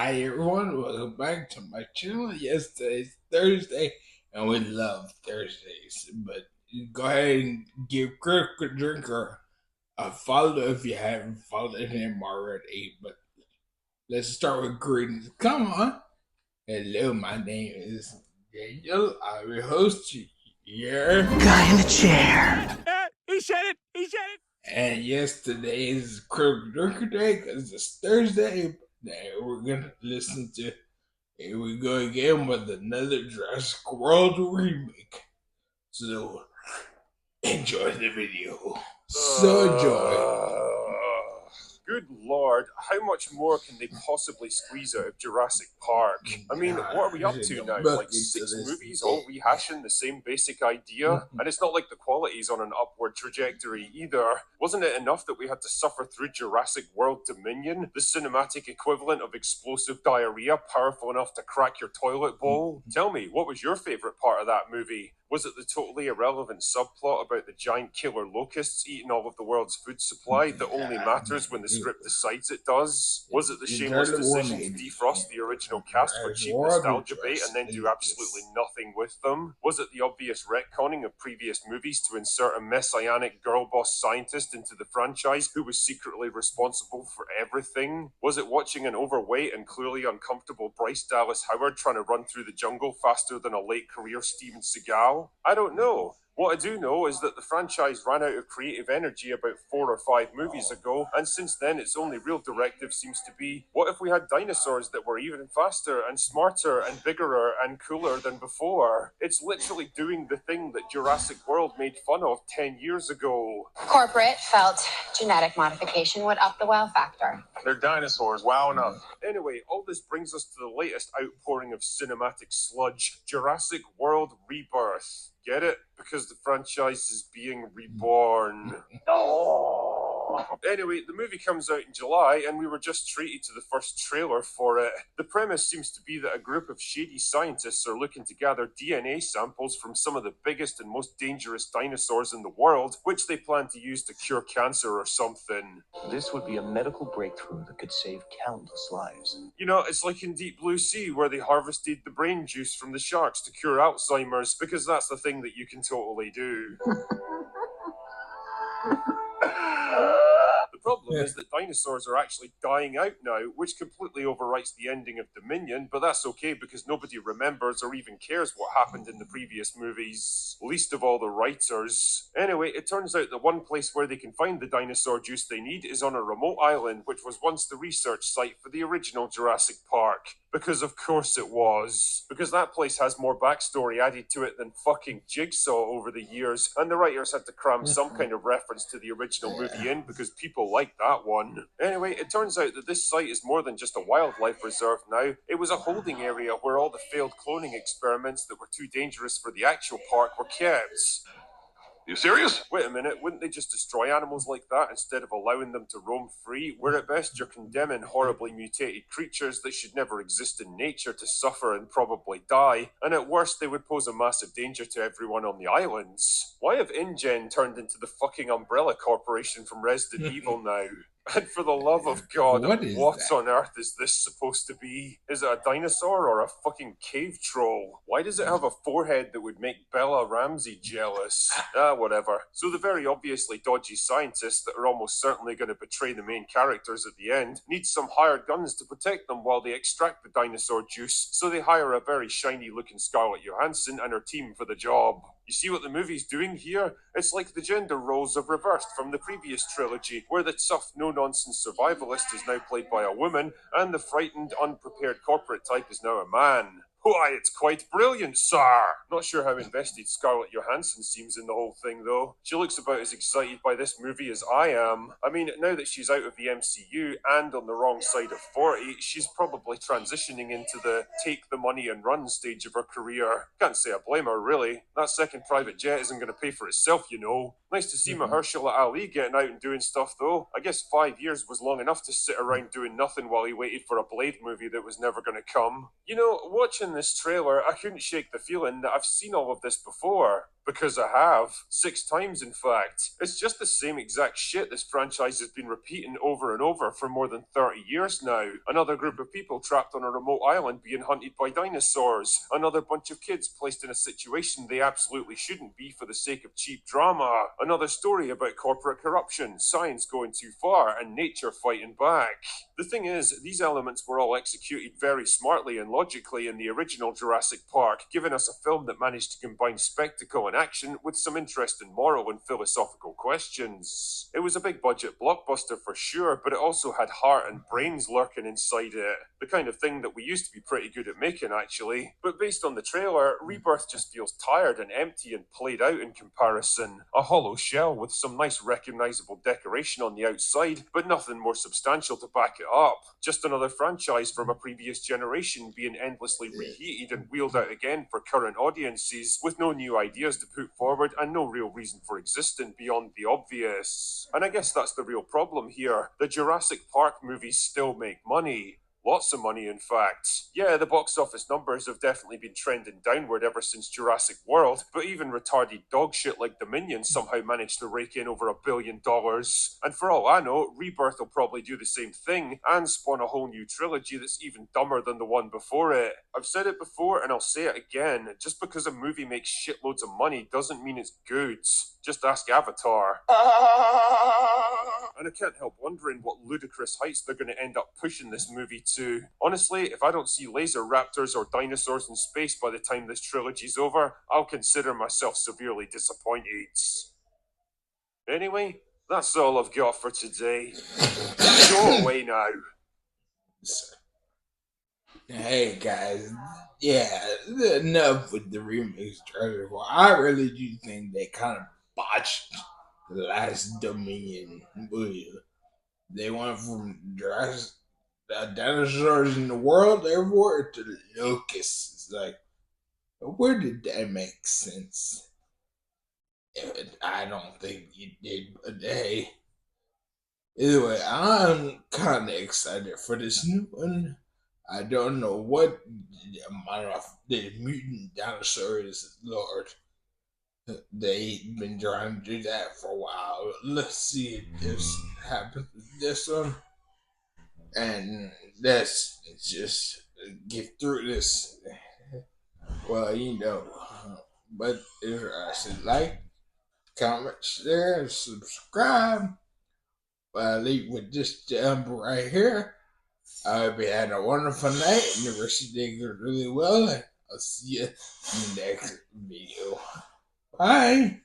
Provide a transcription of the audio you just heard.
Hi everyone, welcome back to my channel. Yes, today's Thursday, and we love Thursdays. But go ahead and give Critical Drinker a follow if you haven't followed him already. But let's start with greetings. Come on. Hello, my name is Daniel. I'm your host here. Guy in the chair. He said it! He said it! And yes, today is Critical Drinker Day because it's Thursday. Now we're gonna listen to. Here we go again with another Jurassic World remake. So enjoy the video. So enjoy. Good lord, how much more can they possibly squeeze out of Jurassic Park? I mean, what are we up to now? Like 6 movies all rehashing the same basic idea? And it's not like the quality's on an upward trajectory either. Wasn't it enough that we had to suffer through Jurassic World Dominion, the cinematic equivalent of explosive diarrhea powerful enough to crack your toilet bowl? Tell me, what was your favourite part of that movie? Was it the totally irrelevant subplot about the giant killer locusts eating all of the world's food supply that only matters when the script decides it does? Was it the shameless decision to defrost the original cast for cheap nostalgia bait and then do absolutely nothing with them? Was it the obvious retconning of previous movies to insert a messianic girl boss scientist into the franchise who was secretly responsible for everything? Was it watching an overweight and clearly uncomfortable Bryce Dallas Howard trying to run through the jungle faster than a late career Steven Seagal? I don't know. What I do know is that the franchise ran out of creative energy about 4 or 5 movies ago, and since then its only real directive seems to be, what if we had dinosaurs that were even faster and smarter and bigger and cooler than before? It's literally doing the thing that Jurassic World made fun of 10 years ago. Corporate felt genetic modification would up the wow factor. They're dinosaurs, wow enough. Anyway, all this brings us to the latest outpouring of cinematic sludge, Jurassic World Rebirth. Get it? Because the franchise is being reborn. Anyway, the movie comes out in July, and we were just treated to the first trailer for it. The premise seems to be that a group of shady scientists are looking to gather DNA samples from some of the biggest and most dangerous dinosaurs in the world, which they plan to use to cure cancer or something. This would be a medical breakthrough that could save countless lives. You know, it's like in Deep Blue Sea, where they harvested the brain juice from the sharks to cure Alzheimer's, because that's the thing that you can totally do. The problem is that dinosaurs are actually dying out now, which completely overwrites the ending of Dominion, but that's okay because nobody remembers or even cares what happened in the previous movies, least of all the writers. Anyway, it turns out that one place where they can find the dinosaur juice they need is on a remote island, which was once the research site for the original Jurassic Park. Because of course it was. Because that place has more backstory added to it than fucking Jigsaw over the years, and the writers had to cram some kind of reference to the original movie in because people like that one. Anyway, it turns out that this site is more than just a wildlife reserve now. It was a holding area where all the failed cloning experiments that were too dangerous for the actual park were kept. You serious? Wait a minute, wouldn't they just destroy animals like that instead of allowing them to roam free? Where at best you're condemning horribly mutated creatures that should never exist in nature to suffer and probably die, and at worst they would pose a massive danger to everyone on the islands. Why have InGen turned into the fucking Umbrella Corporation from Resident Evil now? And for the love of God, what on earth is this supposed to be? Is it a dinosaur or a fucking cave troll? Why does it have a forehead that would make Bella Ramsey jealous? Whatever. So the very obviously dodgy scientists that are almost certainly going to betray the main characters at the end need some hired guns to protect them while they extract the dinosaur juice, so they hire a very shiny looking Scarlett Johansson and her team for the job. You see what the movie's doing here? It's like the gender roles have reversed from the previous trilogy, where the tough, no-nonsense survivalist is now played by a woman, and the frightened, unprepared corporate type is now a man. Why, it's quite brilliant, sir! Not sure how invested Scarlett Johansson seems in the whole thing, though. She looks about as excited by this movie as I am. I mean, now that she's out of the MCU and on the wrong side of 40, she's probably transitioning into the take the money and run stage of her career. Can't say I blame her, really. That second private jet isn't going to pay for itself, you know. Nice to see Mahershala Ali getting out and doing stuff, though. I guess 5 years was long enough to sit around doing nothing while he waited for a Blade movie that was never going to come. You know, watching this trailer, I couldn't shake the feeling that I've seen all of this before. Because I have. 6 times, in fact. It's just the same exact shit this franchise has been repeating over and over for more than 30 years now. Another group of people trapped on a remote island being hunted by dinosaurs. Another bunch of kids placed in a situation they absolutely shouldn't be for the sake of cheap drama. Another story about corporate corruption, science going too far, and nature fighting back. The thing is, these elements were all executed very smartly and logically in the original Jurassic Park, giving us a film that managed to combine spectacle and action with some interesting moral and philosophical questions. It was a big budget blockbuster for sure, but it also had heart and brains lurking inside it. The kind of thing that we used to be pretty good at making, actually. But based on the trailer, Rebirth just feels tired and empty and played out in comparison. A hollow shell with some nice recognizable decoration on the outside, but nothing more substantial to back it up. Just another franchise from a previous generation being endlessly reheated and wheeled out again for current audiences, with no new ideas to put forward and no real reason for existing beyond the obvious. And I guess that's the real problem here. The Jurassic Park movies still make money. Lots of money, in fact. Yeah, the box office numbers have definitely been trending downward ever since Jurassic World, but even retarded dog shit like Dominion somehow managed to rake in over $1 billion. And for all I know, Rebirth will probably do the same thing and spawn a whole new trilogy that's even dumber than the one before it. I've said it before and I'll say it again, just because a movie makes shitloads of money doesn't mean it's good. Just ask Avatar. And I can't help wondering what ludicrous heights they're going to end up pushing this movie to. Honestly, if I don't see laser raptors or dinosaurs in space by the time this trilogy's over, I'll consider myself severely disappointed. Anyway, that's all I've got for today. Go away now. Hey guys, yeah, enough with the remix trailer. Well, I really do think they kind of botched the last Dominion movie. They went from Jurassic, the dinosaurs in the world everywhere to the locusts. It's like, where did that make sense? I don't think it did, but hey. Either way, I'm kind of excited for this new one. I don't know what the amount of the mutant dinosaurs, Lord. They've been trying to do that for a while. Let's see if this happens with this one. And let's just get through this. Well, you know. But if I should like, comment, share, subscribe. Well, I'll leave with this jump right here. I hope you had a wonderful night and the rest of the day goes really well. And I'll see you in the next video. Bye.